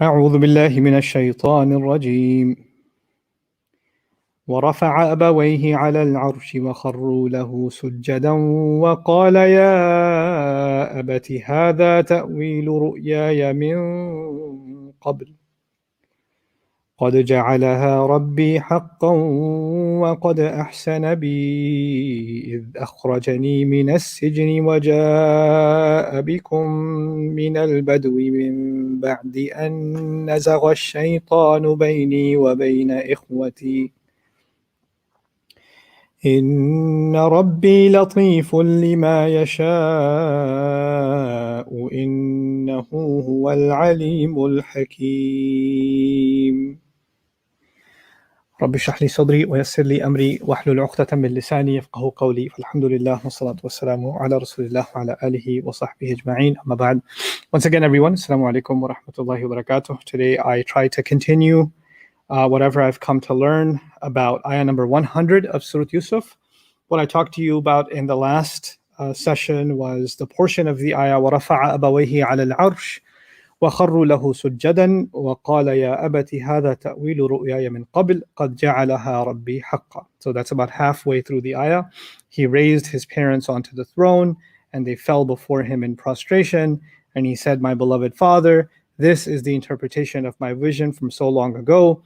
أعوذ بالله من الشيطان الرجيم ورفع أبويه على العرش وخروا له سجدا وقال يا أبت هذا تأويل رؤياي من قبل قد جعلها ربي حقا وقد أحسن بي إذ أخرجني من السجن وجاء بكم من البدو من بعد أن نزغ الشيطان بيني وبين إخوتي إن ربي لطيف لما يشاء إنه هو العليم الحكيم رب اشرح لي صدري ويسر لي أمري واحلل عقدة من لساني يفقهوا قولي فالحمد لله والصلاة والسلام على رسول الله وعلى آله وصحبه أجمعين أما بعد. Once again everyone, Assalamu alaikum wa rahmatullahi wa barakatuh. Today I try to continue whatever I've come to learn about ayah number 100 of Surah Yusuf. What I talked to you about in the last session was the portion of the ayah وَرَفَعَ أَبَوَيْهِ عَلَى الْعَرْشِ وَخَرُّوا لَهُ سُجَّدًا وَقَالَ يَا أَبَتِ هَذَا تَأْوِيلُ رُؤْيَايَ مِنْ قَبْلِ قَدْ جَعَلَهَا رَبِّي حَقًّا. So that's about halfway through the ayah. He raised his parents onto the throne and they fell before him in prostration, and he said, "My beloved father, this is the interpretation of my vision from so long ago.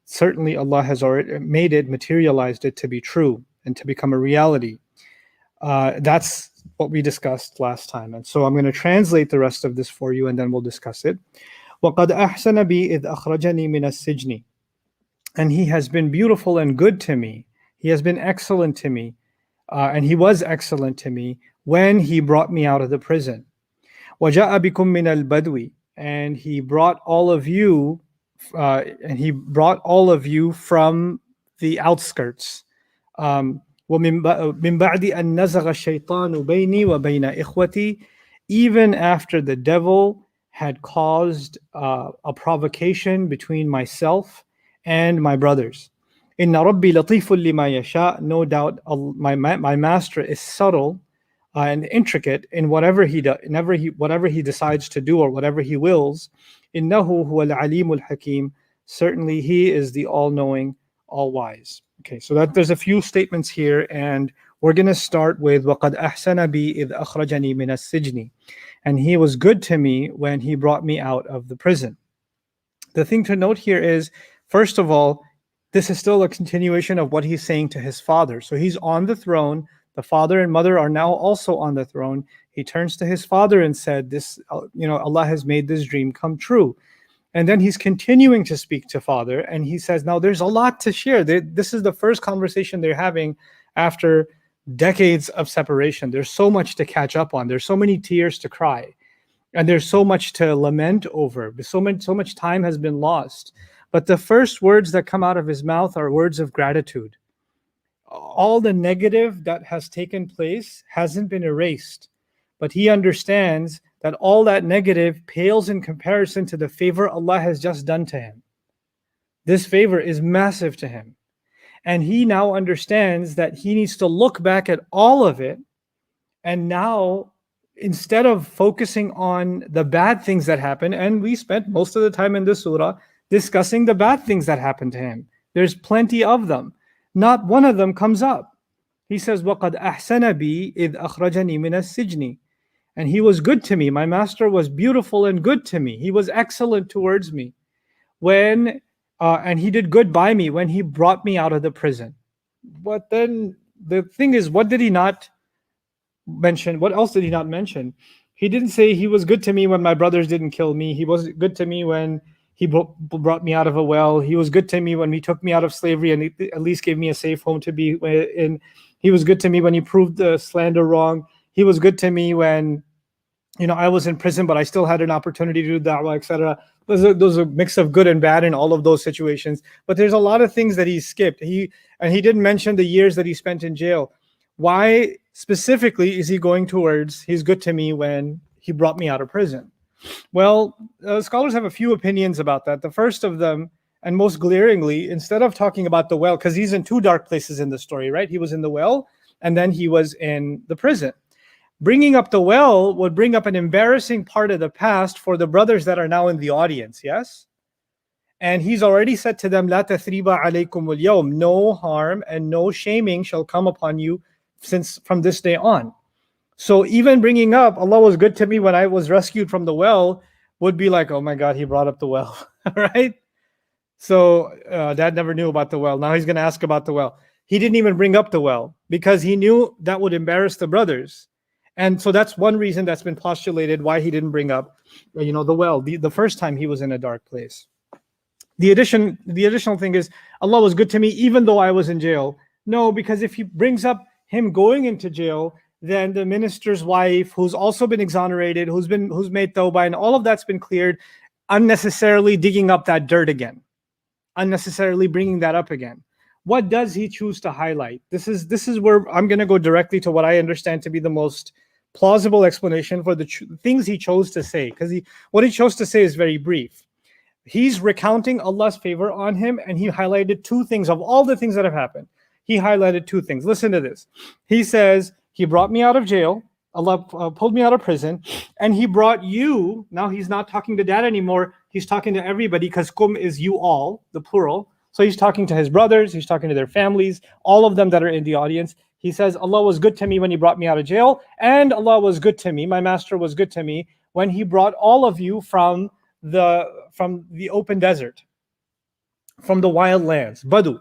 Certainly Allah has already made it, materialized it to be true and to become a reality." That's what we discussed last time. And so I'm going to translate the rest of this for you and then we'll discuss it. وَقَدْ أَحْسَنَ بِي إِذْ أَخْرَجَنِي مِنَ السِّجْنِ. And he has been beautiful and good to me. He has been excellent to me. And he was excellent to me when he brought me out of the prison. وَجَاءَ بِكُم مِّنَ الْبَدْوِ. And he brought all of you from the outskirts. وَمِن بَعْدِ أَن نَزَغَ الشَّيْطَانُ بَيْنِي وَبَيْنَ إِخْوَتِي. Even after the devil had caused a provocation between myself and my brothers. إِنَّ رَبِّي لَطِيفٌ لِمَا يَشَاءُ. No doubt my master is subtle and intricate in whatever he decides to do or whatever he wills. إِنَّهُ هُوَ الْعَلِيمُ الْحَكِيمُ. Certainly he is the all-knowing, all-wise. Okay, so that there's a few statements here, and we're going to start with وَقَدْ أَحْسَنَ بِي إِذْ أَخْرَجَنِي مِنَ السِّجْنِ. And he was good to me when he brought me out of the prison. The thing to note here is, first of all, this is still a continuation of what he's saying to his father. So he's on the throne. The father and mother are now also on the throne. He turns to his father and said, Allah has made this dream come true. And then he's continuing to speak to father, and he says, now there's a lot to share. This is the first conversation they're having after decades of separation. There's so much to catch up on. There's so many tears to cry. And there's so much to lament over. So much time has been lost. But the first words that come out of his mouth are words of gratitude. All the negative that has taken place hasn't been erased. But he understands that all that negative pales in comparison to the favor Allah has just done to him. This favor is massive to him. And he now understands that he needs to look back at all of it. And now, instead of focusing on the bad things that happen, and we spent most of the time in this surah discussing the bad things that happened to him. There's plenty of them. Not one of them comes up. He says, وَقَدْ أَحْسَنَ بِي إِذْ أَخْرَجَنِي مِنَ السِّجْنِ. And he was good to me. My master was beautiful and good to me. He was excellent towards me. And he did good by me when he brought me out of the prison. But then the thing is, what did he not mention? What else did he not mention? He didn't say he was good to me when my brothers didn't kill me. He was good to me when he brought me out of a well. He was good to me when he took me out of slavery and at least gave me a safe home to be in. He was good to me when he proved the slander wrong. He was good to me when I was in prison, but I still had an opportunity to do da'wah, etc. Those are a mix of good and bad in all of those situations. But there's a lot of things that he skipped. He didn't mention the years that he spent in jail. Why specifically is he going towards he's good to me when he brought me out of prison? Well, scholars have a few opinions about that. The first of them, and most glaringly, instead of talking about the well, because he's in two dark places in the story, right? He was in the well, and then he was in the prison. Bringing up the well would bring up an embarrassing part of the past for the brothers that are now in the audience, yes? And he's already said to them, "La tathriba alaykum al-yawm," no harm and no shaming shall come upon you since from this day on. So even bringing up Allah was good to me when I was rescued from the well would be like, oh my God, he brought up the well, right? So Dad never knew about the well. Now he's going to ask about the well. He didn't even bring up the well because he knew that would embarrass the brothers. And so that's one reason that's been postulated why he didn't bring up, the well, the first time he was in a dark place. The additional thing is Allah was good to me even though I was in jail. No, because if he brings up him going into jail, then the minister's wife, who's also been exonerated, who's made tawbah, and all of that's been cleared, unnecessarily digging up that dirt again, unnecessarily bringing that up again. What does he choose to highlight? This is where I'm going to go directly to what I understand to be the most plausible explanation for the things he chose to say, because what he chose to say is very brief. He's recounting Allah's favor on him, and he highlighted two things of all the things that have happened. He highlighted two things. Listen to this. He says, he brought me out of jail. Allah pulled me out of prison, and he brought you. Now he's not talking to Dad anymore. He's talking to everybody because kum is you all, the plural. So he's talking to his brothers. He's talking to their families, all of them that are in the audience. He says, Allah was good to me when he brought me out of jail, and Allah was good to me. My master was good to me when he brought all of you from the open desert, from the wild lands. Badu,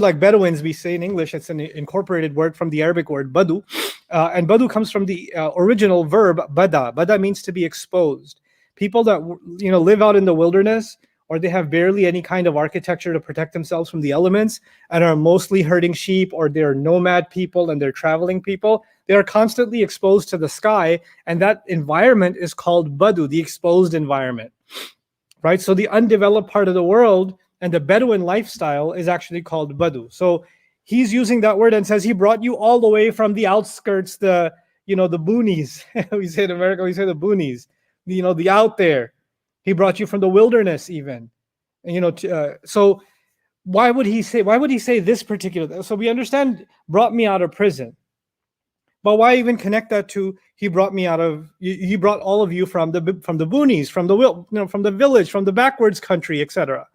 like Bedouins we say in English. It's an incorporated word from the Arabic word badu, and badu comes from the original verb bada. Bada means to be exposed. People that live out in the wilderness, or they have barely any kind of architecture to protect themselves from the elements, and are mostly herding sheep, or they're nomad people and they're traveling people. They are constantly exposed to the sky, and that environment is called badu, the exposed environment, right? So the undeveloped part of the world and the Bedouin lifestyle is actually called badu. So he's using that word and says he brought you all the way from the outskirts, the boonies. We say in America, we say the boonies, the out there. He brought you from the wilderness even. And, so why would he say this particular? So we understand brought me out of prison. But why even connect that to he brought all of you from the boonies, from the village, from the backwards country, etc.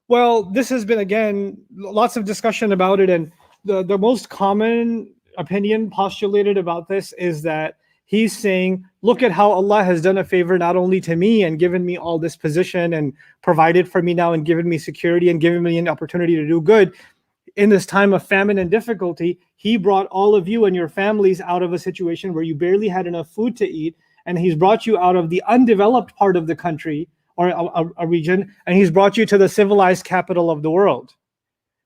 Well, this has been, again, lots of discussion about it, and the most common opinion postulated about this is that he's saying, look at how Allah has done a favor not only to me and given me all this position and provided for me now and given me security and given me an opportunity to do good. In this time of famine and difficulty, he brought all of you and your families out of a situation where you barely had enough food to eat, and he's brought you out of the undeveloped part of the country or a region, and he's brought you to the civilized capital of the world.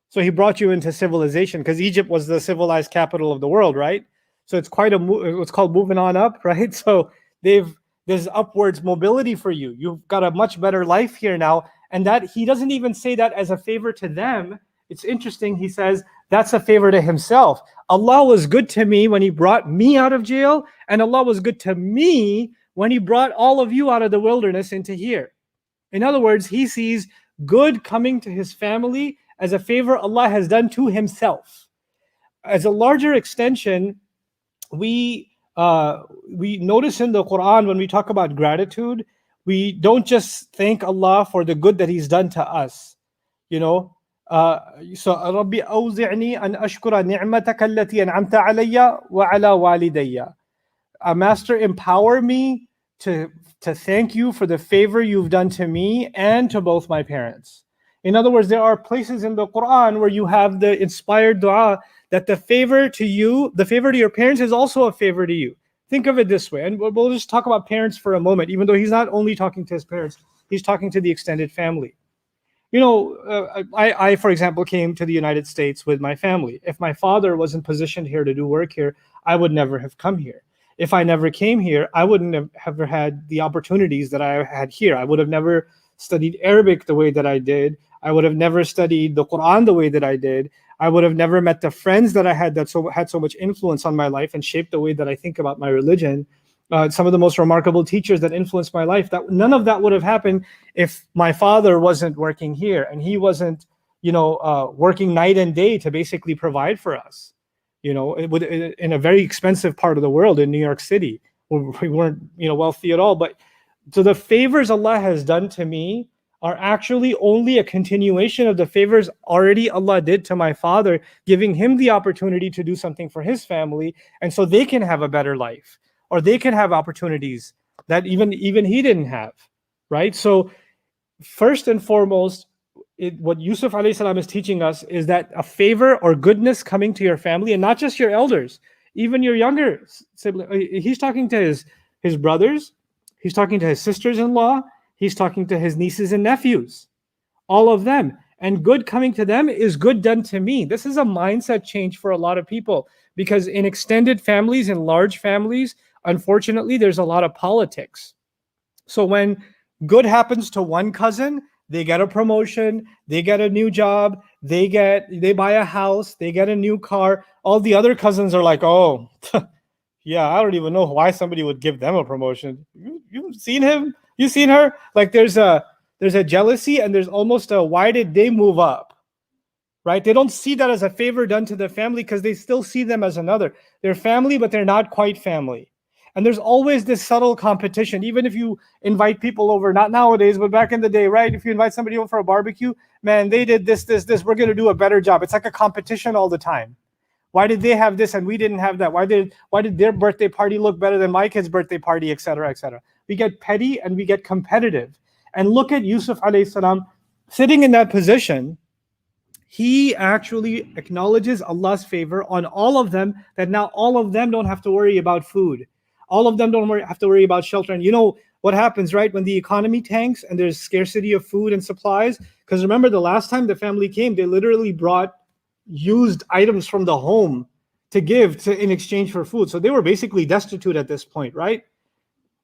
So he brought you into civilization, because Egypt was the civilized capital of the world, right? So it's it's called moving on up, right? So there's upwards mobility for you. You've got a much better life here now, and that he doesn't even say that as a favor to them. It's interesting. He says that's a favor to himself. Allah was good to me when he brought me out of jail, and Allah was good to me when he brought all of you out of the wilderness into here. In other words, he sees good coming to his family as a favor Allah has done to himself. As a larger extension, we notice in the Quran when we talk about gratitude, we don't just thank Allah for the good that he's done to us. So Rabbi awzi'ni an ashkura ni'mataka allati an'amta alayya wa ala walidayya. Master, empower me to thank you for the favor you've done to me and to both my parents. In other words, there are places in the Quran where you have the inspired dua that the favor to your parents is also a favor to you. Think of it this way, and we'll just talk about parents for a moment, even though he's not only talking to his parents, he's talking to the extended family. I, for example, came to the United States with my family. If my father wasn't positioned here to do work here, I would never have come here. If I never came here, I wouldn't have ever had the opportunities that I had here. I would have never studied Arabic the way that I did. I would have never studied the Quran the way that I did. I would have never met the friends that I had that had so much influence on my life and shaped the way that I think about my religion. Some of the most remarkable teachers that influenced my life. That none of that would have happened if my father wasn't working here and he wasn't, working night and day to basically provide for us. in a very expensive part of the world in New York City, where we weren't, wealthy at all. But so the favors Allah has done to me are actually only a continuation of the favors already Allah did to my father, giving him the opportunity to do something for his family, and so they can have a better life, or they can have opportunities that even he didn't have, right? So first and foremost, what Yusuf alayhi salam is teaching us is that a favor or goodness coming to your family, and not just your elders, even your younger sibling. He's talking to his brothers, he's talking to his sisters-in-law, he's talking to his nieces and nephews, all of them. And good coming to them is good done to me. This is a mindset change for a lot of people, because in extended families, in large families, unfortunately, there's a lot of politics. So when good happens to one cousin, they get a promotion, they get a new job, they buy a house, they get a new car. All the other cousins are like, oh, yeah, I don't even know why somebody would give them a promotion. You've seen him? You seen her? Like there's a jealousy, and there's almost a, why did they move up? Right? They don't see that as a favor done to the family, because they still see them as another. They're family, but they're not quite family. And there's always this subtle competition. Even if you invite people over, not nowadays, but back in the day, right? If you invite somebody over for a barbecue, man, they did this, we're going to do a better job. It's like a competition all the time. Why did they have this and we didn't have that? Why did their birthday party look better than my kid's birthday party, etc., etc.? We get petty and we get competitive. And look at Yusuf alayhi salam sitting in that position. He actually acknowledges Allah's favor on all of them, that now all of them don't have to worry about food. All of them don't have to worry about shelter. And you know what happens, right? When the economy tanks and there's scarcity of food and supplies, because remember the last time the family came, they literally brought used items from the home to give in exchange for food. So they were basically destitute at this point, right?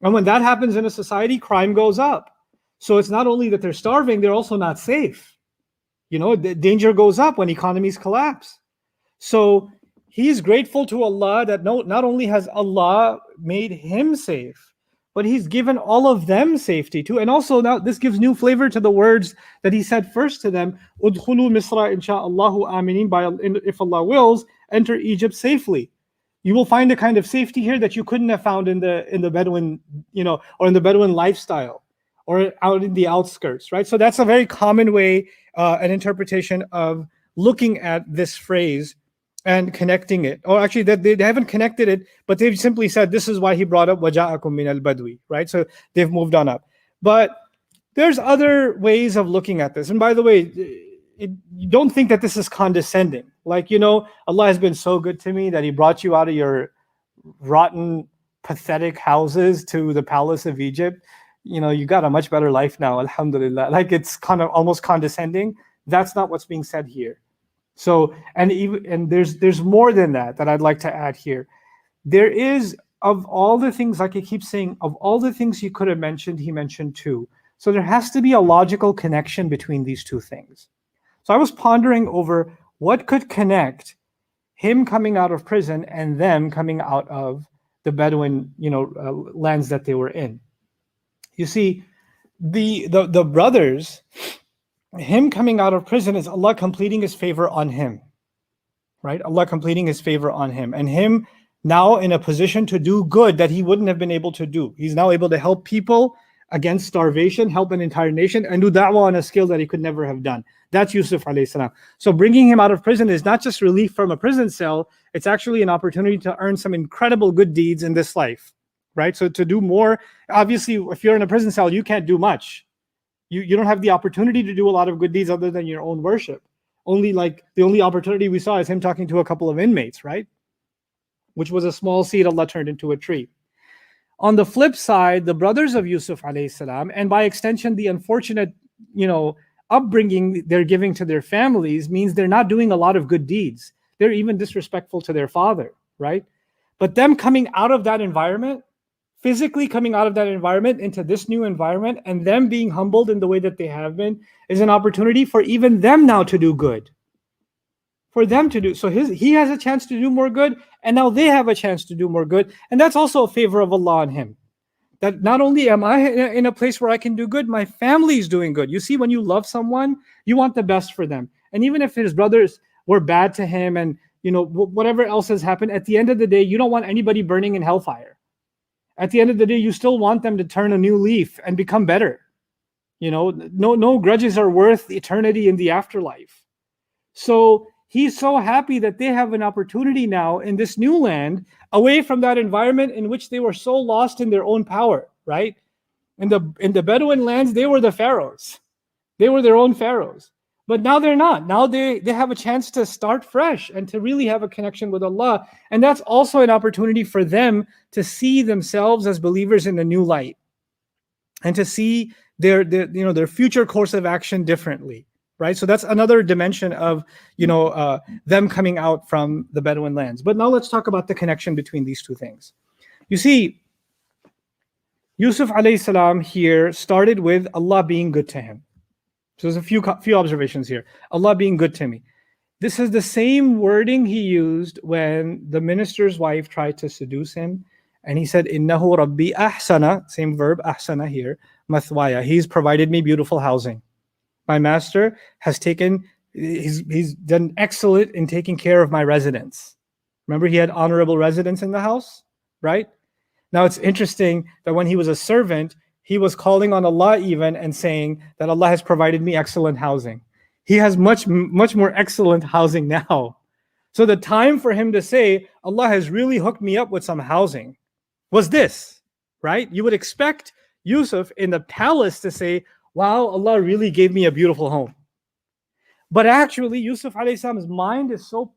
And when that happens in a society, crime goes up. So it's not only that they're starving, they're also not safe. The danger goes up when economies collapse. So he's grateful to Allah that not only has Allah made him safe, but he's given all of them safety too. And also now this gives new flavor to the words that he said first to them, Udkhulu Misra insha'Allahu aminin, if Allah wills, enter Egypt safely. You will find a kind of safety here that you couldn't have found in the Bedouin, or in the Bedouin lifestyle, or out in the outskirts, right? So that's a very common way, an interpretation of looking at this phrase and connecting it. Or actually, that they haven't connected it, but they've simply said this is why he brought up waja'akum min al-badwi, right? So they've moved on up. But there's other ways of looking at this. And by the way, you don't think that this is condescending. Like, Allah has been so good to me that he brought you out of your rotten, pathetic houses to the palace of Egypt. You got a much better life now, alhamdulillah. Like, it's kind of almost condescending. That's not what's being said here. So, and there's more than that I'd like to add here. There is, of all the things, like I keep saying, of all the things he could have mentioned, he mentioned two. So there has to be a logical connection between these two things. So I was pondering over what could connect him coming out of prison and them coming out of the Bedouin, lands that they were in. You see, the brothers, him coming out of prison is Allah completing his favor on him, right? Allah completing his favor on him, and him now in a position to do good that he wouldn't have been able to do. He's now able to help people against starvation, help an entire nation, and do da'wah on a scale that he could never have done. That's Yusuf alayhi salam. So bringing him out of prison is not just relief from a prison cell, it's actually an opportunity to earn some incredible good deeds in this life, right? So to do more, obviously, if you're in a prison cell, you can't do much. You don't have the opportunity to do a lot of good deeds other than your own worship. The only opportunity we saw is him talking to a couple of inmates, right? Which was a small seed Allah turned into a tree. On the flip side, the brothers of Yusuf alayhi salam, and by extension, the unfortunate, upbringing they're giving to their families, means they're not doing a lot of good deeds. They're even disrespectful to their father, right? But them coming out of that environment, physically coming out of that environment into this new environment, and them being humbled in the way that they have been, is an opportunity for even them now to do good. For them to do, so he has a chance to do more good, and now they have a chance to do more good. And that's also a favor of Allah on him. That not only am I in a place where I can do good, my family is doing good. You see, when you love someone, you want the best for them. And even if his brothers were bad to him and whatever else has happened, at the end of the day, you don't want anybody burning in hellfire. At the end of the day, you still want them to turn a new leaf and become better. No grudges are worth eternity in the afterlife. So he's so happy that they have an opportunity now in this new land, away from that environment in which they were so lost in their own power, right? In the Bedouin lands, they were the pharaohs. They were their own pharaohs. But now they're not. Now they have a chance to start fresh and to really have a connection with Allah. And that's also an opportunity for them to see themselves as believers in a new light and to see their future course of action differently, right? So that's another dimension of them coming out from the Bedouin lands. But now let's talk about the connection between these two things. You see, Yusuf alayhi salam here started with Allah being good to him. So there's a few observations here. Allah being good to me. This is the same wording he used when the minister's wife tried to seduce him. And he said, Innahu Rabbi ahsana, same verb, ahsana here, mathwaya. He's provided me beautiful housing. My master has he's done excellent in taking care of my residence. Remember, he had honorable residence in the house, right? Now it's interesting that when he was a servant, he was calling on Allah even and saying that Allah has provided me excellent housing. He has much more excellent housing now. So the time for him to say, Allah has really hooked me up with some housing, was this, right? You would expect Yusuf in the palace to say, wow, Allah really gave me a beautiful home. But actually, Yusuf alayhi salam's mind is so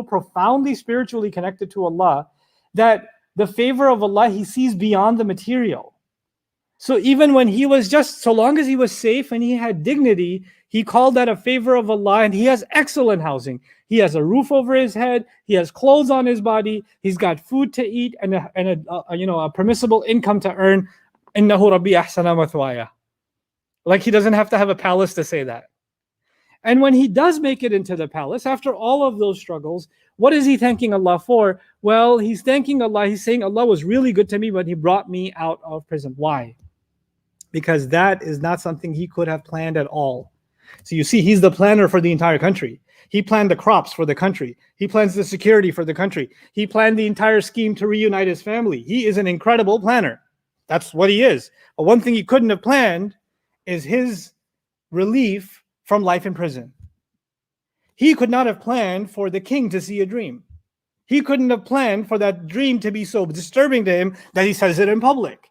profoundly spiritually connected to Allah that the favor of Allah he sees beyond the material. So even when he was so long as he was safe and he had dignity, he called that a favor of Allah, and he has excellent housing. He has a roof over his head. He has clothes on his body. He's got food to eat and a permissible income to earn. Innahu Rabbi ahsana mathwaya. Like he doesn't have to have a palace to say that. And when he does make it into the palace, after all of those struggles, what is he thanking Allah for? Well, he's thanking Allah. He's saying Allah was really good to me, but he brought me out of prison. Why? Because that is not something he could have planned at all. So you see, he's the planner for the entire country. He planned the crops for the country. He plans the security for the country. He planned the entire scheme to reunite his family. He is an incredible planner. That's what he is. But one thing he couldn't have planned is his relief from life in prison. He could not have planned for the king to see a dream. He couldn't have planned for that dream to be so disturbing to him that he says it in public,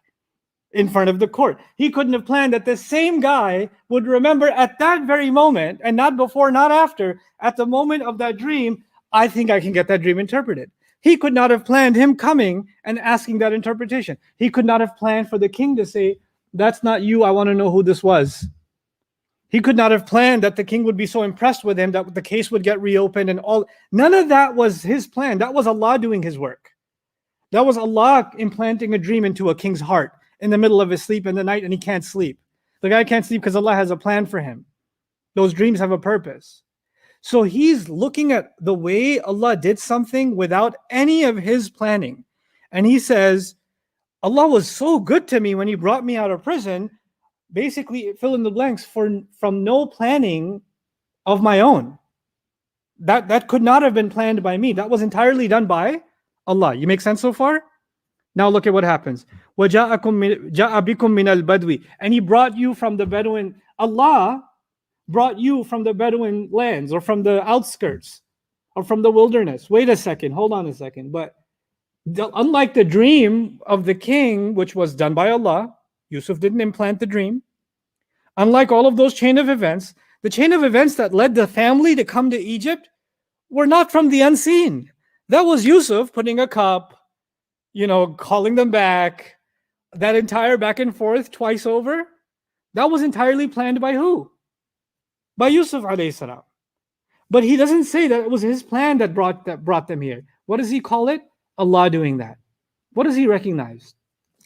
in front of the court. He couldn't have planned that the same guy would remember at that very moment, and not before, not after, at the moment of that dream, I think I can get that dream interpreted. He could not have planned him coming and asking that interpretation. He could not have planned for the king to say, that's not you, I want to know who this was. He could not have planned that the king would be so impressed with him that the case would get reopened and all. None of that was his plan. That was Allah doing his work. That was Allah implanting a dream into a king's heart in the middle of his sleep in the night, and he can't sleep. The guy can't sleep because Allah has a plan for him. Those dreams have a purpose. So he's looking at the way Allah did something without any of his planning. And he says, Allah was so good to me when he brought me out of prison. Basically, fill in the blanks, from no planning of my own. That could not have been planned by me. That was entirely done by Allah. You make sense so far? Now look at what happens. وَجَاءَ بِكُم مِّنَ الْبَدْوِ. And he brought you from the Bedouin. Allah brought you from the Bedouin lands, or from the outskirts, or from the wilderness. Wait a second. Hold on a second. But unlike the dream of the king, which was done by Allah, Yusuf didn't implant the dream. Unlike all of those chain of events, the chain of events that led the family to come to Egypt were not from the unseen. That was Yusuf putting a cup, calling them back, that entire back and forth twice over. That was entirely planned by who? By Yusuf alayhi salam. But he doesn't say that it was his plan that brought them here. What does he call it? Allah doing that. What does he recognize?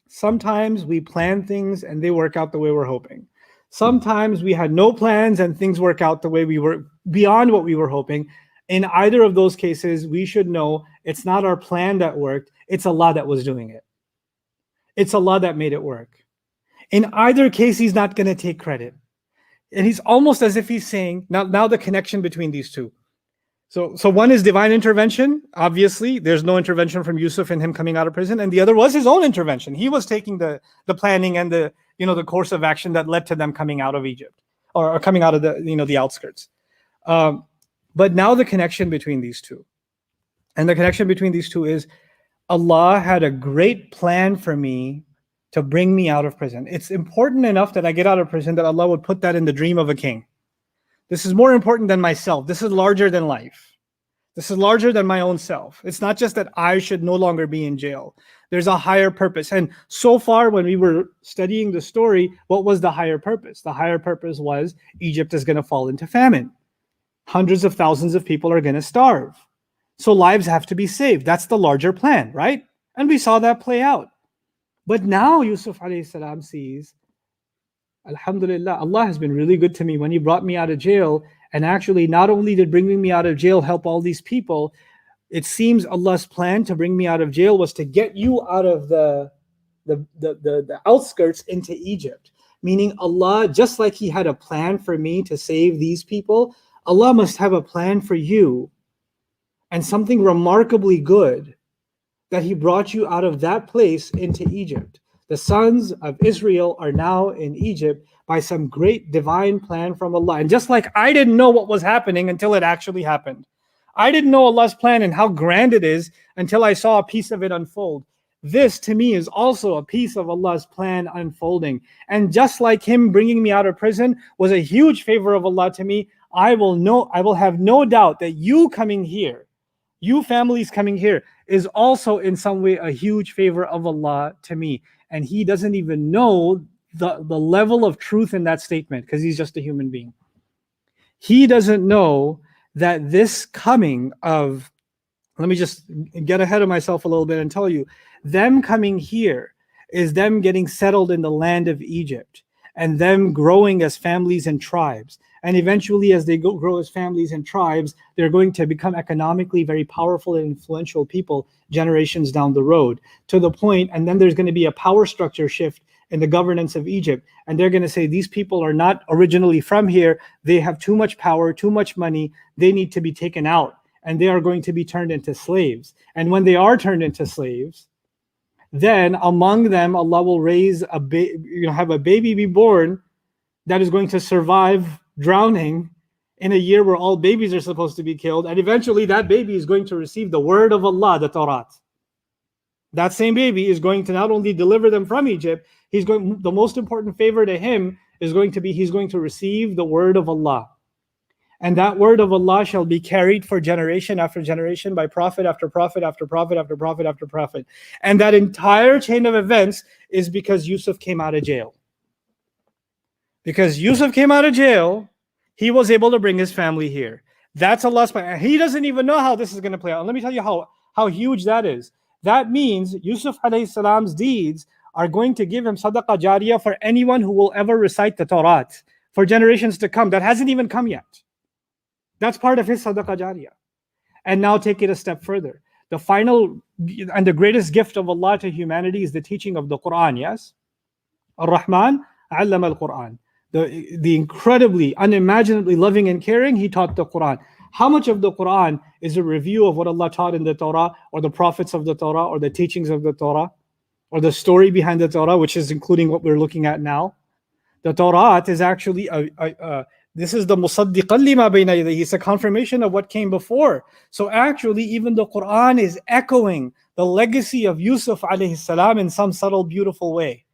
Sometimes we plan things and they work out the way we're hoping. Sometimes we had no plans and things work out the way we were, beyond what we were hoping. In either of those cases, we should know it's not our plan that worked, it's Allah that was doing it. It's Allah that made it work. In either case, he's not going to take credit. And he's almost as if he's saying, now the connection between these two. So one is divine intervention. Obviously, there's no intervention from Yusuf in him coming out of prison, and the other was his own intervention. He was taking the planning and the course of action that led to them coming out of Egypt, or coming out of the outskirts. But now the connection between these two, and the connection between these two is Allah had a great plan for me to bring me out of prison. It's important enough that I get out of prison that Allah would put that in the dream of a king. This is more important than myself. This is larger than life. This is larger than my own self. It's not just that I should no longer be in jail. There's a higher purpose. And so far, when we were studying the story, what was the higher purpose? The higher purpose was Egypt is going to fall into famine. Hundreds of thousands of people are going to starve. So lives have to be saved. That's the larger plan, right? And we saw that play out. But now Yusuf alayhi salam sees, Alhamdulillah, Allah has been really good to me when He brought me out of jail. And actually, not only did bringing me out of jail help all these people, it seems Allah's plan to bring me out of jail was to get you out of the outskirts into Egypt. Meaning Allah, just like He had a plan for me to save these people, Allah must have a plan for you, and something remarkably good, that He brought you out of that place into Egypt. The sons of Israel are now in Egypt by some great divine plan from Allah. And just like I didn't know what was happening until it actually happened. I didn't know Allah's plan and how grand it is until I saw a piece of it unfold. This to me is also a piece of Allah's plan unfolding. And just like Him bringing me out of prison was a huge favor of Allah to me, I will have no doubt that you coming here, you families coming here, is also in some way a huge favor of Allah to me. And He doesn't even know the level of truth in that statement, because He's just a human being. He doesn't know that this coming of, let me just get ahead of myself a little bit and tell you, them coming here is them getting settled in the land of Egypt, and them growing as families and tribes. And eventually, as they grow as families and tribes, they're going to become economically very powerful and influential people generations down the road, to the point, and then there's going to be a power structure shift in the governance of Egypt. And they're going to say, these people are not originally from here. They have too much power, too much money. They need to be taken out, and they are going to be turned into slaves. And when they are turned into slaves, then among them, Allah will raise have a baby be born that is going to survive drowning in a year where all babies are supposed to be killed. And eventually that baby is going to receive the word of Allah, the Torah. That same baby is going to not only deliver them from Egypt, the most important favor to him is going to be, he's going to receive the word of Allah. And that word of Allah shall be carried for generation after generation by prophet after prophet after prophet after prophet after prophet. And that entire chain of events is because Yusuf came out of jail. Because Yusuf came out of jail, he was able to bring his family here. That's Allah's plan. He doesn't even know how this is going to play out. And let me tell you how huge that is. That means Yusuf alayhi salam's deeds are going to give him sadaqah jariyah for anyone who will ever recite the Torah for generations to come. That hasn't even come yet. That's part of his sadaqah jariyah. And now take it a step further. The final and the greatest gift of Allah to humanity is the teaching of the Quran, yes? Ar-Rahman allama al-Quran. The incredibly, unimaginably loving and caring, He taught the Quran. How much of the Quran is a review of what Allah taught in the Torah, or the prophets of the Torah, or the teachings of the Torah, or the story behind the Torah, which is including what we're looking at now? The Torah is actually this is the musaddiqan lima bayna yadayhi. It's a confirmation of what came before. So actually, even the Quran is echoing the legacy of Yusuf alayhi salam in some subtle, beautiful way.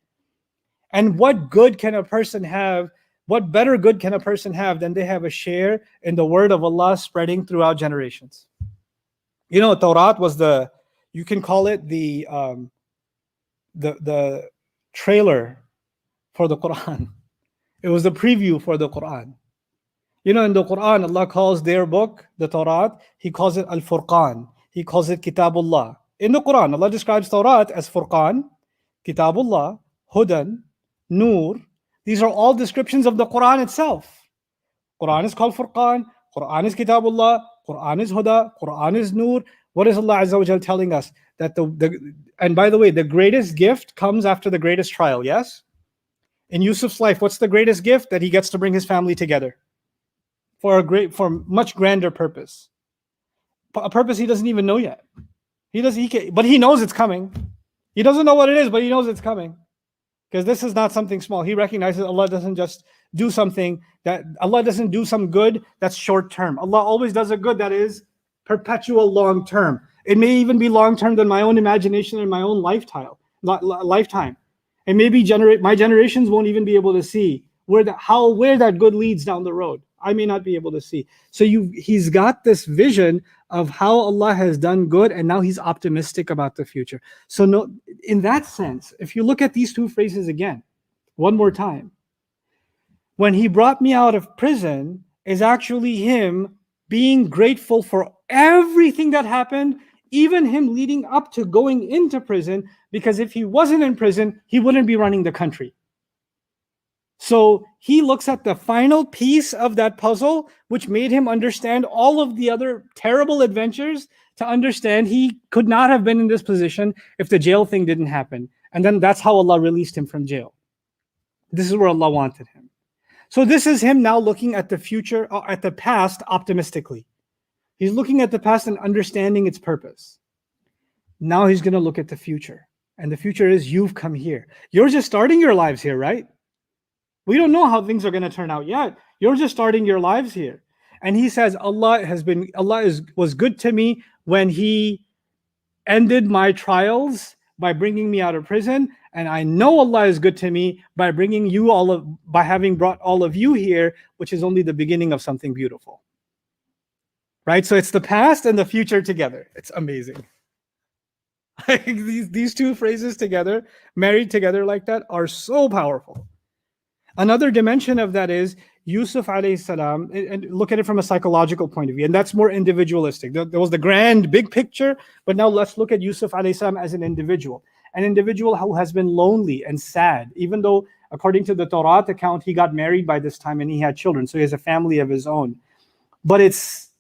And what good can a person have? What better good can a person have than they have a share in the word of Allah spreading throughout generations? You know, Torah was you can call it the trailer for the Quran. It was the preview for the Quran. You know, in the Quran, Allah calls their book, the Torah, He calls it Al-Furqan. He calls it Kitabullah. In the Quran, Allah describes Torah as Furqan, Kitabullah, Hudan, Nur. These are all descriptions of the Quran itself. Quran is called Furqan, Quran is Kitabullah, Quran is Huda, Quran is Nur. What is Allah Azza wa Jal telling us? That and by the way, the greatest gift comes after the greatest trial, yes? In Yusuf's life, what's the greatest gift? That he gets to bring his family together for much grander purpose. a purpose he doesn't even know yet. But he knows it's coming. He doesn't know what it is, but he knows it's coming. Because this is not something small. He recognizes Allah doesn't just do something Allah doesn't do some good that's short term. Allah always does a good that is perpetual, long term. It may even be long term than my own imagination and my own lifetime. And maybe my generations won't even be able to see where that good leads down the road. I may not be able to see. So he's got this vision of how Allah has done good, and now he's optimistic about the future. So no, in that sense, if you look at these two phrases again, one more time, when he brought me out of prison is actually him being grateful for everything that happened, even him leading up to going into prison, because if he wasn't in prison, he wouldn't be running the country. So he looks at the final piece of that puzzle, which made him understand all of the other terrible adventures, to understand he could not have been in this position if the jail thing didn't happen. And then that's how Allah released him from jail. This is where Allah wanted him. So this is him now looking at the future, at the past optimistically. He's looking at the past and understanding its purpose. Now he's going to look at the future. And the future is, you've come here. You're just starting your lives here, right? We don't know how things are going to turn out yet. You're just starting your lives here. And he says, Allah was good to me when he ended my trials by bringing me out of prison. And I know Allah is good to me by having brought all of you here, which is only the beginning of something beautiful. Right? So it's the past and the future together. It's amazing. These two phrases together, married together like that, are so powerful. Another dimension of that is Yusuf alayhi salam, and look at it from a psychological point of view, and that's more individualistic. There was the grand big picture, but now let's look at Yusuf alayhi salam as an individual who has been lonely and sad, even though according to the Torah account, he got married by this time and he had children, so he has a family of his own. But it's,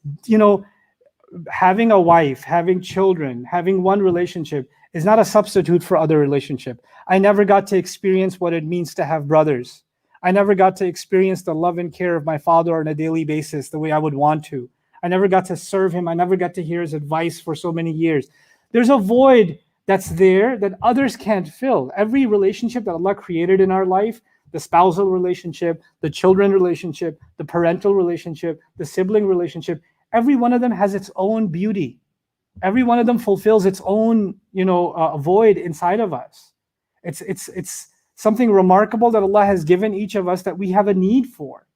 having a wife, having children, having one relationship is not a substitute for other relationship. I never got to experience what it means to have brothers. I never got to experience the love and care of my father on a daily basis the way I would want to. I never got to serve him. I never got to hear his advice for so many years. There's a void that's there that others can't fill. Every relationship that Allah created in our life, the spousal relationship, the children relationship, the parental relationship, the sibling relationship, every one of them has its own beauty. Every one of them fulfills its own, void inside of us. It's something remarkable that Allah has given each of us that we have a need for.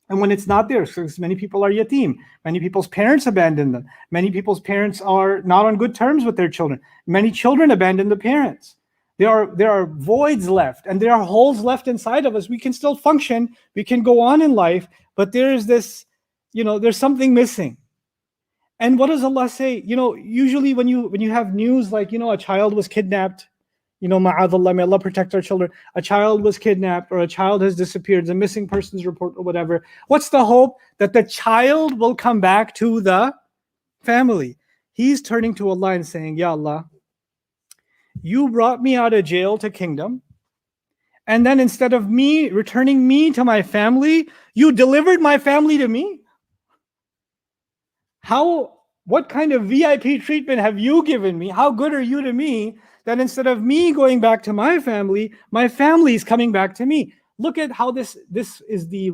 And when it's not there, because many people are yatim, many people's parents abandon them, many people's parents are not on good terms with their children, many children abandon the parents. There are voids left, and there are holes left inside of us. We can still function, we can go on in life, but there's this, there's something missing. And what does Allah say? Usually when you have news like, a child was kidnapped, ma'adallah, may Allah protect our children, a child was kidnapped or a child has disappeared, a missing persons report or whatever. What's the hope? That the child will come back to the family. He's turning to Allah and saying, Ya Allah, you brought me out of jail to kingdom, and then instead of me returning me to my family, you delivered my family to me. What kind of VIP treatment have you given me? How good are you to me that instead of me going back to my family is coming back to me? Look at how this is the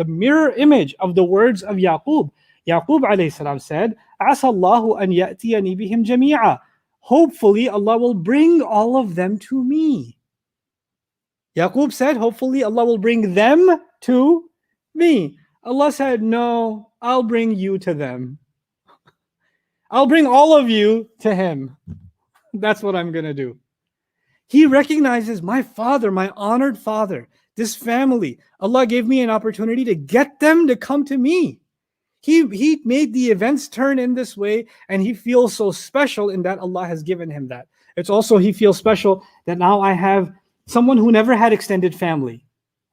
mirror image of the words of Yaqub. Yaqub alayhi salam said, Asallahu an ya'tiyani bihim jami'a. Hopefully Allah will bring all of them to me. Yaqub said, hopefully Allah will bring them to me. Allah said, no, I'll bring you to them. I'll bring all of you to him. That's what I'm going to do. He recognizes my father, my honored father, this family. Allah gave me an opportunity to get them to come to me. He made the events turn in this way, and he feels so special in that Allah has given him that. It's also, he feels special that now I have someone who never had extended family,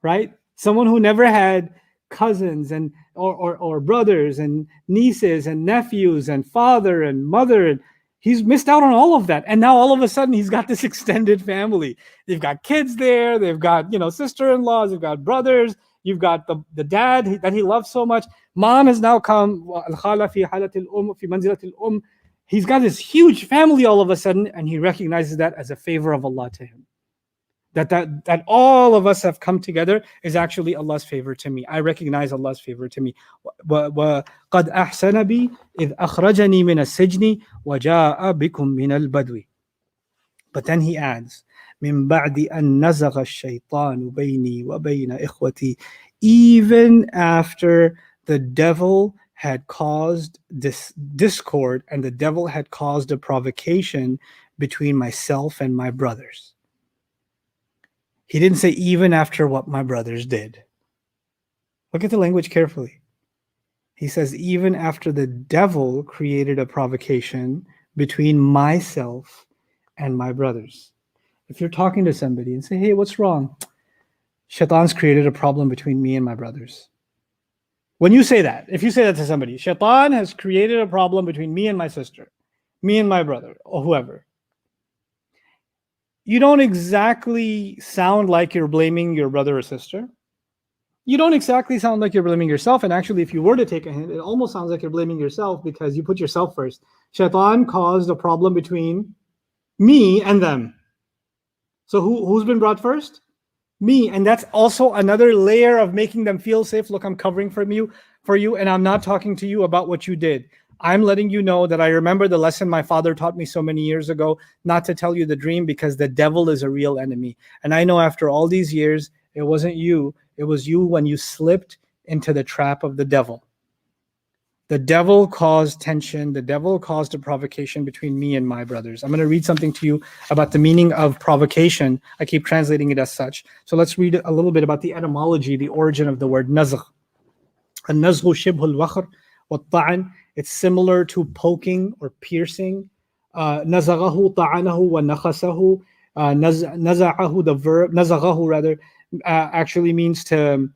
right? Someone who never had cousins and or brothers and nieces and nephews and father and mother, and he's missed out on all of that. And now all of a sudden he's got this extended family. They've got kids there, they've got sister-in-laws, they've got brothers, you've got the dad that he loves so much. Mom has now come. Al-khala fi halat al-um, fi manzilat al-um. He's got this huge family all of a sudden, and he recognizes that as a favor of Allah to him. That all of us have come together is actually Allah's favor to me. I recognize Allah's favor to me. وَقَدْ أَحْسَنَ بِي إِذْ أَخْرَجَنِي مِنَ السِّجْنِ وَجَاءَ بِكُم مِّنَ الْبَدْوِ. But then he adds, مِن بَعْدِ أَن نَزَغَ الشَّيْطَانُ بَيْنِي وَبَيْنَ إِخْوَتِي. Even after the devil had caused this discord and the devil had caused a provocation between myself and my brothers. He didn't say even after what my brothers did. Look at the language carefully. He says even after the devil created a provocation between myself and my brothers. If you're talking to somebody and say, hey, what's wrong? Shaitan's created a problem between me and my brothers. When you say that, if you say that to somebody, Shaitan has created a problem between me and my sister, me and my brother, or whoever. You don't exactly sound like you're blaming your brother or sister. You don't exactly sound like you're blaming yourself. And actually, if you were to take a hint, it almost sounds like you're blaming yourself because you put yourself first. Shaitan caused a problem between me and them. So who's been brought first? Me. And that's also another layer of making them feel safe. Look, I'm covering for you, and I'm not talking to you about what you did. I'm letting you know that I remember the lesson my father taught me so many years ago, not to tell you the dream because the devil is a real enemy. And I know after all these years, it wasn't you. It was you when you slipped into the trap of the devil. The devil caused tension. The devil caused a provocation between me and my brothers. I'm going to read something to you about the meaning of provocation. I keep translating it as such. So let's read a little bit about the etymology, the origin of the word nazgh. النزغ شبه الوخر والطعن. It's similar to poking or piercing. نزغه طعنه ونخسه. نزعه, the verb, نزغه rather, actually means to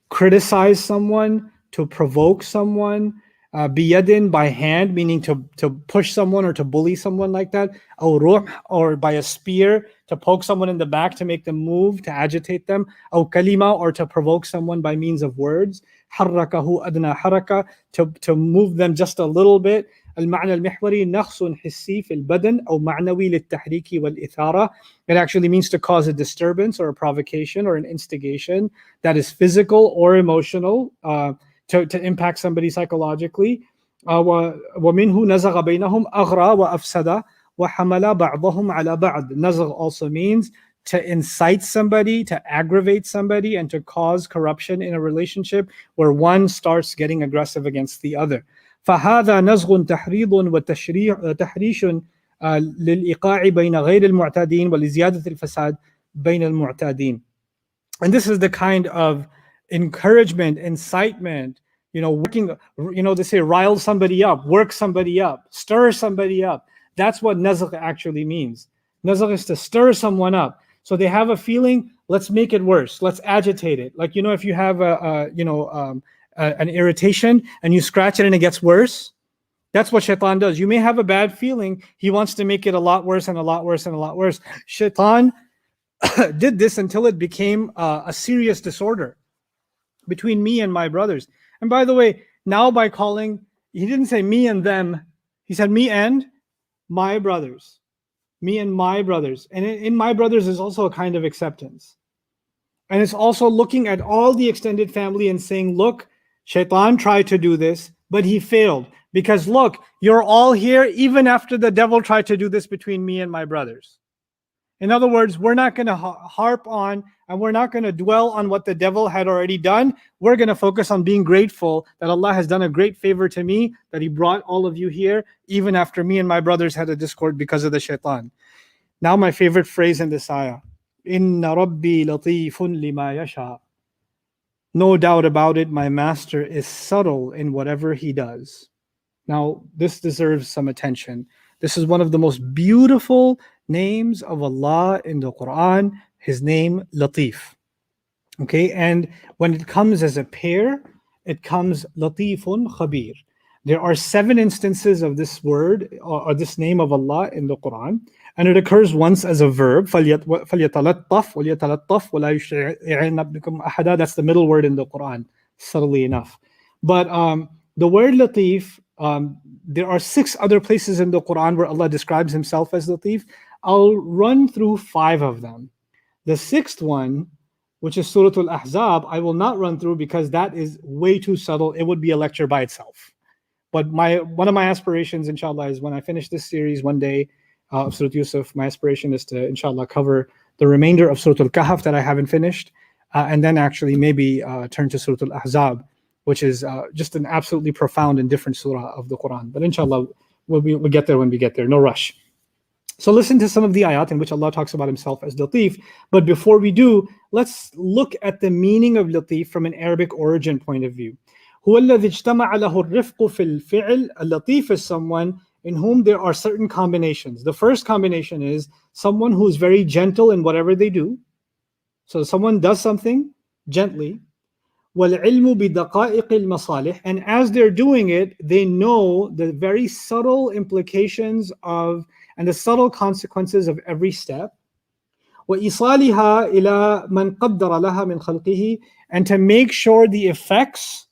criticize someone, to provoke someone. Biyadin, by hand, meaning to push someone or to bully someone like that. Aw ruh, or by a spear, to poke someone in the back to make them move, to agitate them. Aw kalima, or to provoke someone by means of words. حركه أدنى حركة, to move them just a little bit. المعنى المحوري نقص حسي في البدن أو معنوي للتحريك والإثارة. It actually means to cause a disturbance or a provocation or an instigation that is physical or emotional, to impact somebody psychologically. ومنه نزغ بينهم أغرى وأفسد وحمل بعضهم على بعض. نزغ also means to incite somebody, to aggravate somebody, and to cause corruption in a relationship where one starts getting aggressive against the other. فهذا نزغ تحريض وتحريش للإيقاع بين غير المعتادين ولزيادة الفساد بين المعتادين. And this is the kind of encouragement, incitement, working, they say rile somebody up, work somebody up, stir somebody up. That's what nazgh actually means. Nazgh is to stir someone up. So they have a feeling, let's make it worse. Let's agitate it. Like, if you have an irritation and you scratch it and it gets worse, that's what Shaitan does. You may have a bad feeling. He wants to make it a lot worse and a lot worse and a lot worse. Shaitan did this until it became a serious disorder between me and my brothers. And by the way, now by calling, he didn't say me and them. He said me and my brothers. Me and my brothers. And in my brothers is also a kind of acceptance. And it's also looking at all the extended family and saying, look, Shaitan tried to do this, but he failed. Because look, you're all here even after the devil tried to do this between me and my brothers. In other words, we're not going to harp on and we're not going to dwell on what the devil had already done. We're going to focus on being grateful that Allah has done a great favor to me, that He brought all of you here, even after me and my brothers had a discord because of the shaitan. Now my favorite phrase in this ayah. Inna Rabbi latifun lima yasha. No doubt about it, my master is subtle in whatever he does. Now, this deserves some attention. This is one of the most beautiful names of Allah in the Quran, His name Latif. Okay, and when it comes as a pair, it comes Latifun Khabir. There are 7 instances of this word or this name of Allah in the Quran, And it occurs once as a verb. فَلْيَتَلَطَّفْ وَلْيَتَلَطَّفْ وَلَا يُشْعِرْنَ بِكُمْ أَحَدًا. That's the middle word in the Quran, subtly enough. But the word latif, there are 6 other places in the Quran where Allah describes himself as latif. I'll run through 5 of them. The 6th one, which is Surah Al-Ahzab, I will not run through because that is way too subtle. It would be a lecture by itself. But one of my aspirations, inshallah, is when I finish this series one day of Surah Yusuf, my aspiration is to, inshallah, cover the remainder of Surah Al-Kahf that I haven't finished, and then actually maybe turn to Surah Al-Ahzab, which is just an absolutely profound and different surah of the Quran. But inshallah, we'll get there when we get there. No rush. So listen to some of the ayat in which Allah talks about himself as latif. But before we do, let's look at the meaning of latif from an Arabic origin point of view. هو الذي اجتمع له الرفق في الفعل. A latif is someone in whom there are certain combinations. The first combination is someone who is very gentle in whatever they do. So someone does something gently. وَالْعِلْمُ بِدَقَائِقِ الْمَصَالِحِ. And as they're doing it, they know the very subtle implications of and the subtle consequences of every step. وَإِصَالِهَا إِلَى مَنْ قَدَّرَ لَهَا مِنْ خَلْقِهِ. And to make sure the effects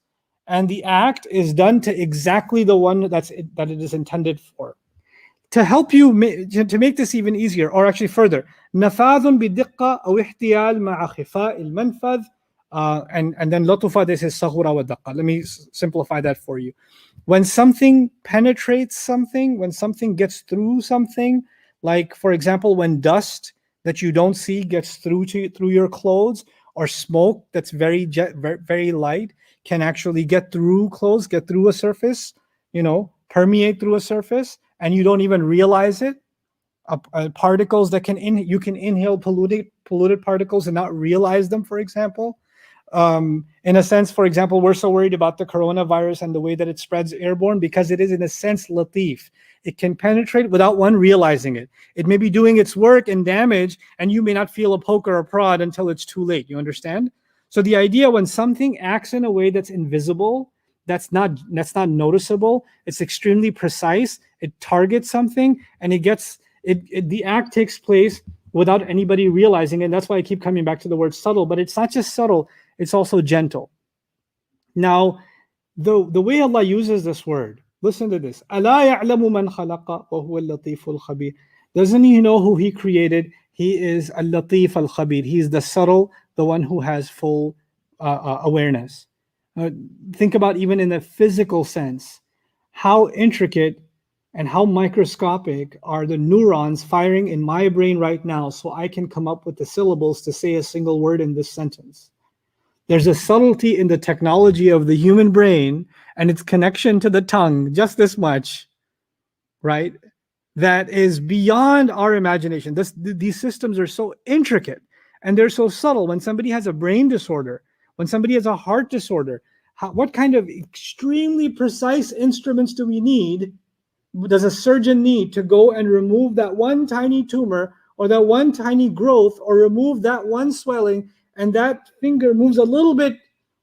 and the act is done to exactly the one that it is intended for. To help you, to make this even easier, or actually further, نفاذ بدقة أو احتيال مع خفاء المنفذ. And then لطفة, this is صغرة ودقة. Let me simplify that for you. When something penetrates something, when something gets through something, like for example, when dust that you don't see gets through your clothes, or smoke that's very light can actually get through clothes, get through a surface, permeate through a surface, and you don't even realize it. Particles that you can inhale polluted particles and not realize them, for example. In a sense, for example, we're so worried about the coronavirus and the way that it spreads airborne because it is, in a sense, latif. It can penetrate without one realizing it. It may be doing its work and damage, and you may not feel a poke or a prod until it's too late. You understand? So the idea, when something acts in a way that's invisible, that's not noticeable, it's extremely precise, it targets something, and the act takes place without anybody realizing it. And that's why I keep coming back to the word subtle, but it's not just subtle, it's also gentle. Now, the way Allah uses this word, listen to this. أَلَا يَعْلَمُ مَنْ خَلَقَ وَهُوَ اللَّطِيفُ الْخَبِيرُ. Doesn't he know who he created? He is al-latif al-khabir. He's the subtle, the one who has full awareness. Think about, even in the physical sense, how intricate and how microscopic are the neurons firing in my brain right now so I can come up with the syllables to say a single word in this sentence. There's a subtlety in the technology of the human brain and its connection to the tongue, just this much, right? That is beyond our imagination. These systems are so intricate and they're so subtle. When somebody has a brain disorder, when somebody has a heart disorder, what kind of extremely precise instruments does a surgeon need to go and remove that one tiny tumor or that one tiny growth, or remove that one swelling, and that finger moves a little bit,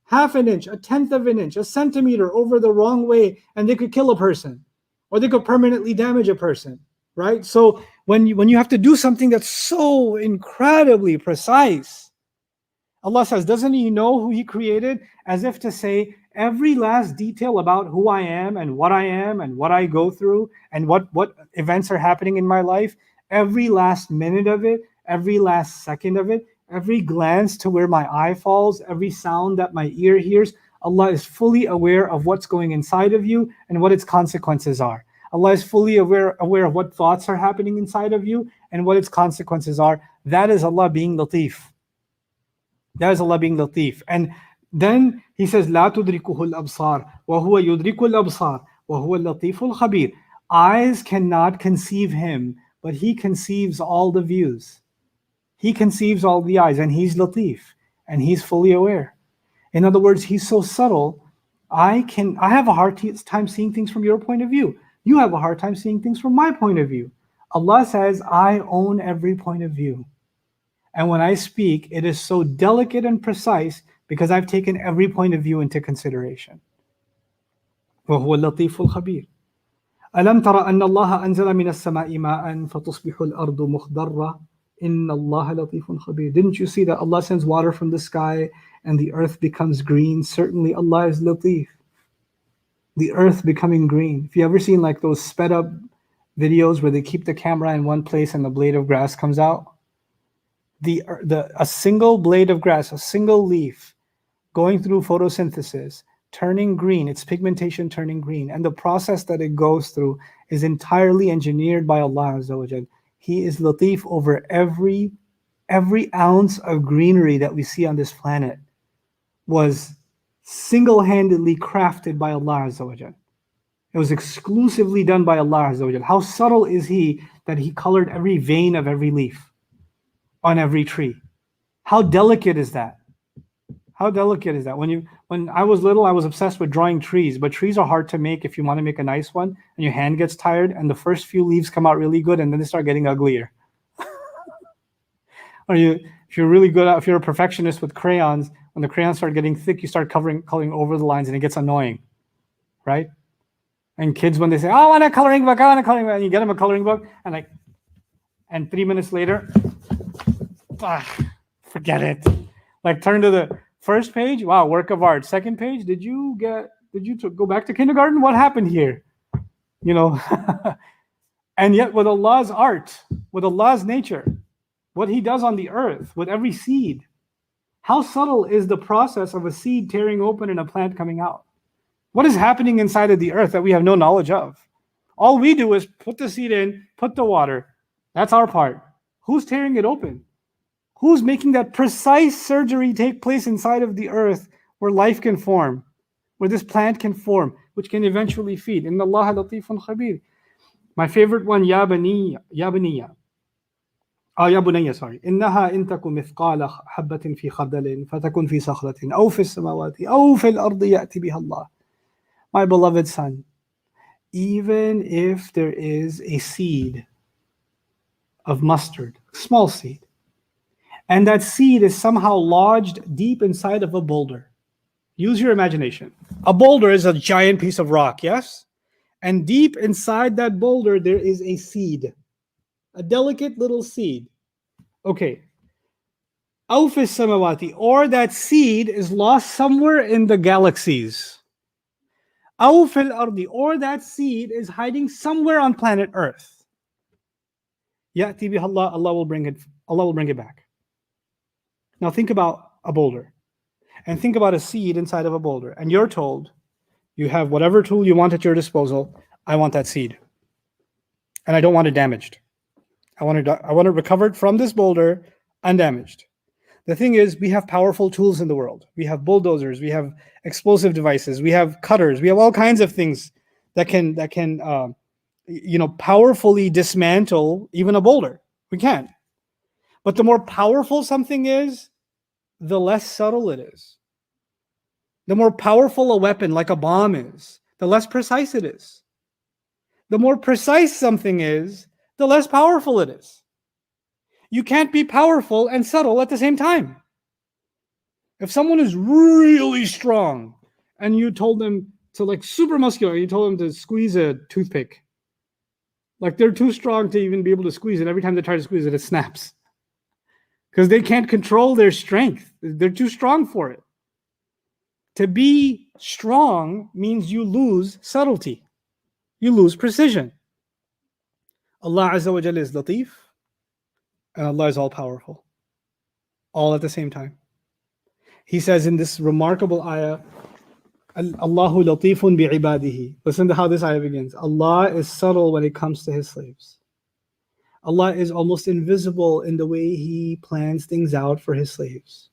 half an inch, a tenth of an inch, a centimeter over the wrong way, and they could kill a person, or they could permanently damage a person, right? So when you have to do something that's so incredibly precise, Allah says, doesn't he know who he created? As if to say, every last detail about who I am and what I go through and what events are happening in my life, every last minute of it, every last second of it, every glance to where my eye falls, every sound that my ear hears, Allah is fully aware of what's going inside of you and what its consequences are. Allah is fully aware of what thoughts are happening inside of you and what its consequences are. That is Allah being latif. That is Allah being latif. And then he says, لا تدركه الأبصار وهو يدرك الأبصار وهو اللطيف الخبير. Eyes cannot conceive him, but he conceives all the views. He conceives all the eyes, and he's latif, and he's fully aware. In other words, he's so subtle, I have a hard time seeing things from your point of view. You have a hard time seeing things from my point of view. Allah says, I own every point of view. And when I speak, it is so delicate and precise because I've taken every point of view into consideration. وَهُوَ اللَّطِيفُ الْخَبِيرُ. ألم تر أن الله أنزل من السماء ماء فتصبح الأرض مخضرة إن الله لطيف خبير. Didn't you see that Allah sends water from the sky and the earth becomes green? Certainly Allah is Latif. The earth becoming green. If you ever seen like those sped up videos where they keep the camera in one place and the blade of grass comes out, a single blade of grass, a single leaf going through photosynthesis, turning green, its pigmentation turning green, and the process that it goes through is entirely engineered by Allah Azza wa Jal. He is Latif over every ounce of greenery that we see on this planet was single-handedly crafted by Allah Azza wa Jal. It was exclusively done by Allah Azza wa Jal. How subtle is He that He colored every vein of every leaf on every tree? How delicate is that? How delicate is that? When I was little, I was obsessed with drawing trees, but trees are hard to make if you want to make a nice one, and your hand gets tired, and the first few leaves come out really good, and then they start getting uglier. Or if you're really good, if you're a perfectionist with crayons, when the crayons start getting thick, you start coloring over the lines, and it gets annoying, right? And kids, when they say, "Oh, I want a coloring book, I want a coloring book," and you get them a coloring book, and 3 minutes later, forget it. Like turn to the first page, wow, work of art. Second page, did you go back to kindergarten? What happened here? You know, and yet with Allah's art, with Allah's nature, what He does on the earth, with every seed, how subtle is the process of a seed tearing open and a plant coming out? What is happening inside of the earth that we have no knowledge of? All we do is put the seed in, put the water. That's our part. Who's tearing it open? Who's making that precise surgery take place inside of the earth where life can form, where this plant can form, which can eventually feed? Inna Allah latifun khabir. My favorite one, Ya Bunayya, sorry. إنها إن تك مثقال حبة في خردل فتكن في صخرة أو في السماوات أو في الأرض يأتي بها الله. My beloved son, even if there is a seed of mustard, small seed, and that seed is somehow lodged deep inside of a boulder. Use your imagination. A boulder is a giant piece of rock, yes? And deep inside that boulder, there is a seed, a delicate little seed. Okay. أو في السماوات, or that seed is lost somewhere in the galaxies. أو في الأرض, or that seed is hiding somewhere on planet Earth. يأتي بها الله, Allah will bring it back. Now think about a boulder, and think about a seed inside of a boulder, and you're told you have whatever tool you want at your disposal. I want that seed, and I don't want it damaged. I want it recovered from this boulder undamaged. The thing is, we have powerful tools in the world. We have bulldozers, we have explosive devices, we have cutters, we have all kinds of things that can powerfully dismantle even a boulder. We can. But the more powerful something is, the less subtle it is. The more powerful a weapon, like a bomb, is, the less precise it is. The more precise something is, the less powerful it is. You can't be powerful and subtle at the same time. If someone is really strong and you told them to, like, super muscular, you told them to squeeze a toothpick, like they're too strong to even be able to squeeze it. Every time they try to squeeze it, it snaps. Because they can't control their strength. They're too strong for it. To be strong means you lose subtlety. You lose precision. Allah Azza wa Jalla is Latif, and Allah is all-powerful. All at the same time. He says in this remarkable ayah, Allahu latifun bi'ibadihi. Listen to how this ayah begins. Allah is subtle when it comes to His slaves. Allah is almost invisible in the way He plans things out for His slaves.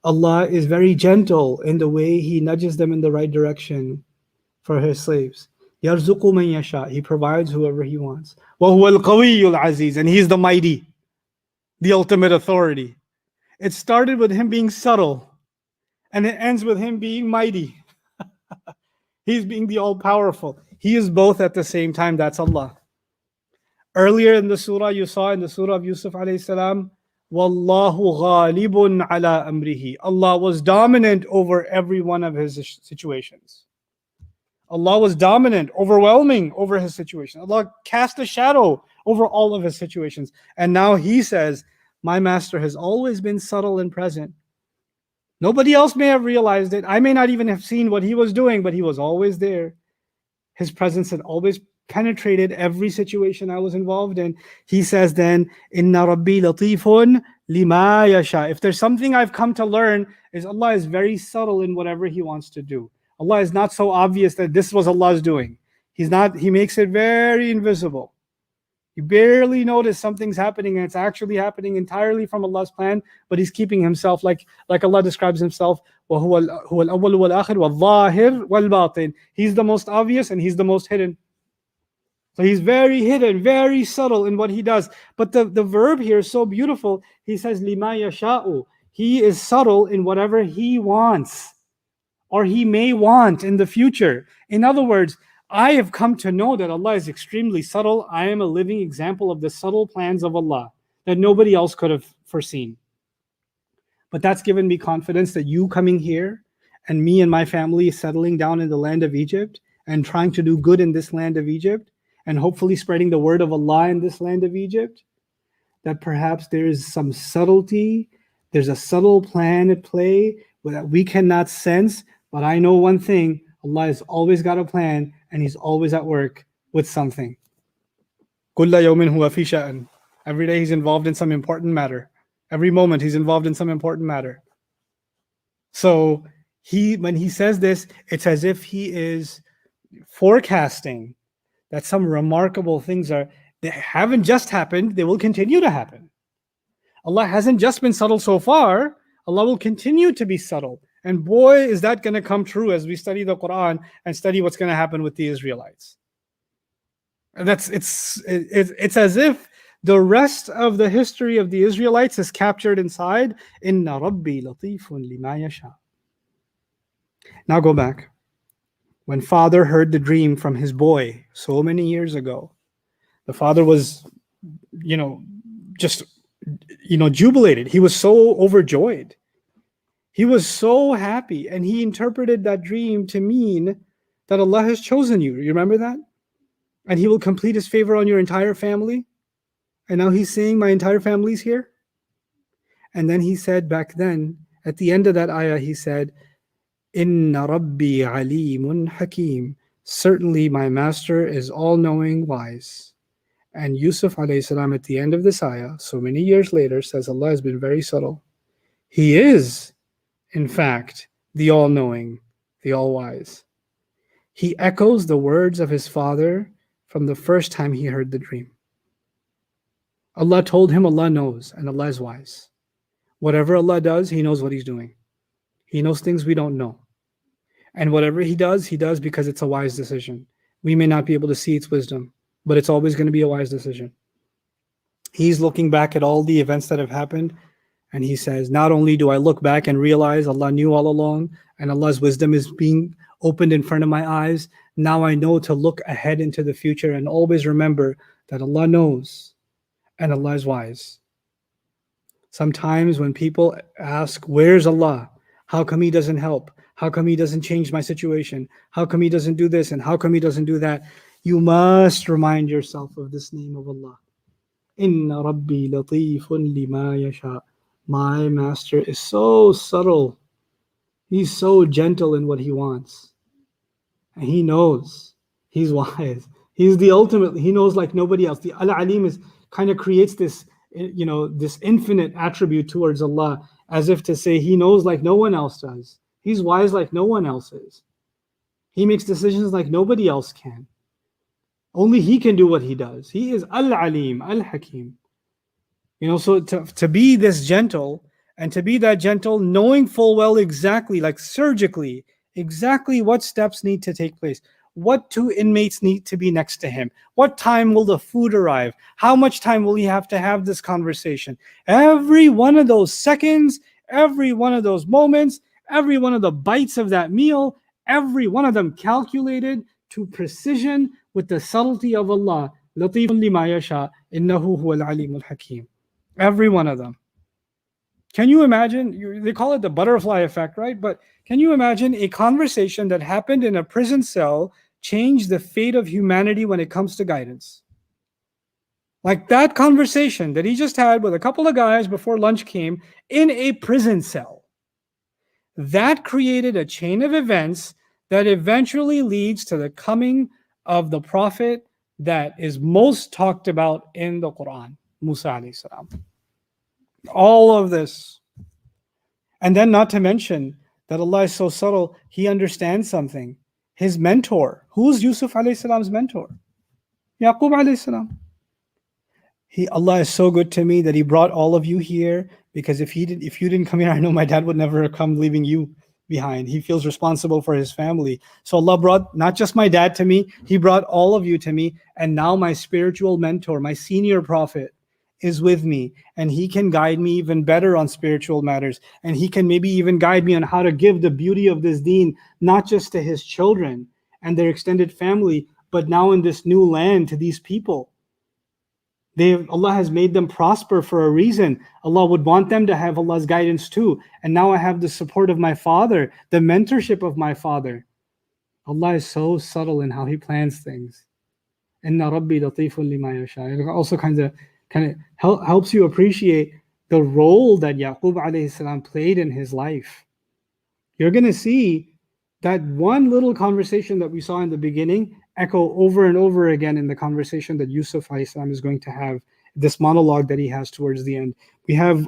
Allah is very gentle in the way He nudges them in the right direction for His slaves. يَرْزُقُ مَنْ يَشَاءُ. He provides whoever He wants. وَهُوَ الْقَوِيُّ الْعَزِيزُ. And He is the mighty, the ultimate authority. It started with Him being subtle, and it ends with Him being mighty. He's being the all-powerful. He is both at the same time. That's Allah. Earlier in the surah, you saw in the surah of Yusuf alayhi salam, Wallahu ghalibun ala amrihi. Allah was dominant over every one of His situations. Allah was dominant, overwhelming over his situation. Allah cast a shadow over all of his situations. And now he says, my master has always been subtle and present. Nobody else may have realized it. I may not even have seen what he was doing, but he was always there. His presence had always penetrated every situation I was involved in. He says then, Inna Rabbi latifun lima yasha. If there's something I've come to learn, is Allah is very subtle in whatever he wants to do. Allah is not so obvious that this was Allah's doing. He makes it very invisible. You barely notice something's happening and it's actually happening entirely from Allah's plan, but he's keeping himself like Allah describes himself, وَهُوَ الْأَوَّلُ وَالْآخِرُ وَالظَّاهِرُ وَالْبَاطِنُ. He's the most obvious and he's the most hidden. So he's very hidden, very subtle in what he does. But the verb here is so beautiful. He says, لِمَا يَشَاءُ. He is subtle in whatever he wants or he may want in the future. In other words, I have come to know that Allah is extremely subtle. I am a living example of the subtle plans of Allah that nobody else could have foreseen. But that's given me confidence that you coming here and me and my family settling down in the land of Egypt and trying to do good in this land of Egypt and hopefully spreading the word of Allah in this land of Egypt, that perhaps there is some subtlety, there's a subtle plan at play that we cannot sense. But I know one thing, Allah has always got a plan and he's always at work with something. كُلَّ يَوْمٍ هُوَ فِي شَأْنٍ. Every day he's involved in some important matter. Every moment he's involved in some important matter. So when he says this, it's as if he is forecasting that some remarkable things they haven't just happened, they will continue to happen. Allah hasn't just been subtle so far, Allah will continue to be subtle. And boy, is that going to come true as we study the Quran and study what's going to happen with the Israelites. And it's as if the rest of the history of the Israelites is captured inside Inna Rabbi latifun lima yasha. Now go back. When father heard the dream from his boy so many years ago, the father was, jubilated. He was so overjoyed. He was so happy, and he interpreted that dream to mean that Allah has chosen you. You remember that? And he will complete his favor on your entire family. And now he's saying, my entire family's here. And then he said back then, at the end of that ayah, he said, Inna Rabbi alimun hakim. Certainly my master is all-knowing, wise. And Yusuf alayhi salam at the end of this ayah, so many years later, says Allah has been very subtle. He is, in fact, the all-knowing, the all-wise. He echoes the words of his father from the first time he heard the dream. Allah told him Allah knows and Allah is wise. Whatever Allah does, he knows what he's doing. He knows things we don't know. And whatever he does because it's a wise decision. We may not be able to see its wisdom, but it's always going to be a wise decision. He's looking back at all the events that have happened, and he says, not only do I look back and realize Allah knew all along, and Allah's wisdom is being opened in front of my eyes, now I know to look ahead into the future and always remember that Allah knows and Allah is wise. Sometimes when people ask, where's Allah? How come he doesn't help? How come he doesn't change my situation? How come he doesn't do this? And how come he doesn't do that? You must remind yourself of this name of Allah. Inna Rabbi latifun lima yasha. My master is so subtle. He's so gentle in what he wants. And he knows. He's wise. He's the ultimate. He knows like nobody else. The Al-Alim is kind of creates this, this infinite attribute towards Allah, as if to say he knows like no one else does. He's wise like no one else is. He makes decisions like nobody else can. Only he can do what he does. He is Al-Alim, Al-Hakim. So to be this gentle, and to be that gentle, knowing full well exactly, like surgically, exactly what steps need to take place. What two inmates need to be next to him? What time will the food arrive? How much time will he have to have this conversation? Every one of those seconds, every one of those moments, every one of the bites of that meal, every one of them calculated to precision with the subtlety of Allah. Latifun lima yasha, innahu huwal alimul hakim. Every one of them. Can you imagine? They call it the butterfly effect, right? But can you imagine a conversation that happened in a prison cell changed the fate of humanity when it comes to guidance? Like that conversation that he just had with a couple of guys before lunch came in a prison cell. That created a chain of events that eventually leads to the coming of the prophet that is most talked about in the Quran, Musa alayhi salam. All of this. And then not to mention that Allah is so subtle, He understands something. His mentor, who's Yusuf alayhi salam's mentor? Yaqub alayhi salam. Allah is so good to me that He brought all of you here, because if you didn't come here, I know my dad would never have come leaving you behind. He feels responsible for his family. So Allah brought not just my dad to me, He brought all of you to me. And now my spiritual mentor, my senior prophet, is with me, and he can guide me even better on spiritual matters, and he can maybe even guide me on how to give the beauty of this deen not just to his children and their extended family, but now in this new land to these people. Allah has made them prosper for a reason. Allah would want them to have Allah's guidance too. And now I have the support of my father, the mentorship of my father. Allah is so subtle in how He plans things. Inna Rabbi latifun lima yasha. It also kind of helps you appreciate the role that Yaqub alayhi salam played in his life. You're going to see that one little conversation that we saw in the beginning echo over and over again in the conversation that Yusuf alayhi salam is going to have, this monologue that he has towards the end. We have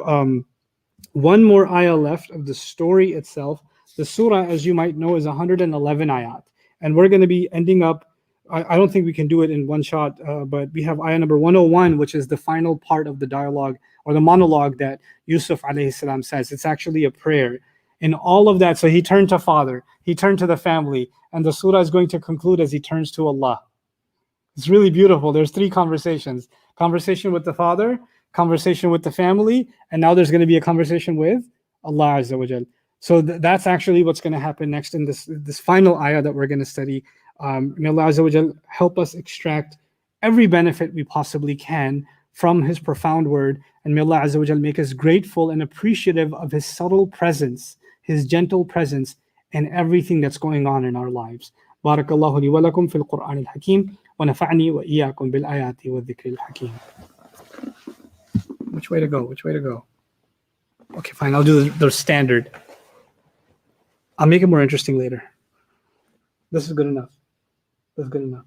one more ayah left of the story itself. The surah, as you might know, is 111 ayat. And we're going to be ending up, I don't think we can do it in one shot, but we have ayah number 101, which is the final part of the dialogue or the monologue that Yusuf alayhi salam says. It's actually a prayer. In all of that, so he turned to father, he turned to the family, and the surah is going to conclude as he turns to Allah. It's really beautiful. There's three conversations. Conversation with the father, conversation with the family, and now there's going to be a conversation with Allah Azza wa Jal. So that's actually what's going to happen next in this final ayah that we're going to study. May Allah Azza wa Jal help us extract every benefit we possibly can from His profound word, and may Allah Azza wa Jal make us grateful and appreciative of His subtle presence, His gentle presence in everything that's going on in our lives. Barakallahu li wa lakum fil Qur'an al-Hakim wa nafa'ni wa iyyakum bil ayati wa dhikri al-Hakim. Which way to go? Which way to go? Okay, fine. I'll do the standard. I'll make it more interesting later. This is good enough. That's good enough.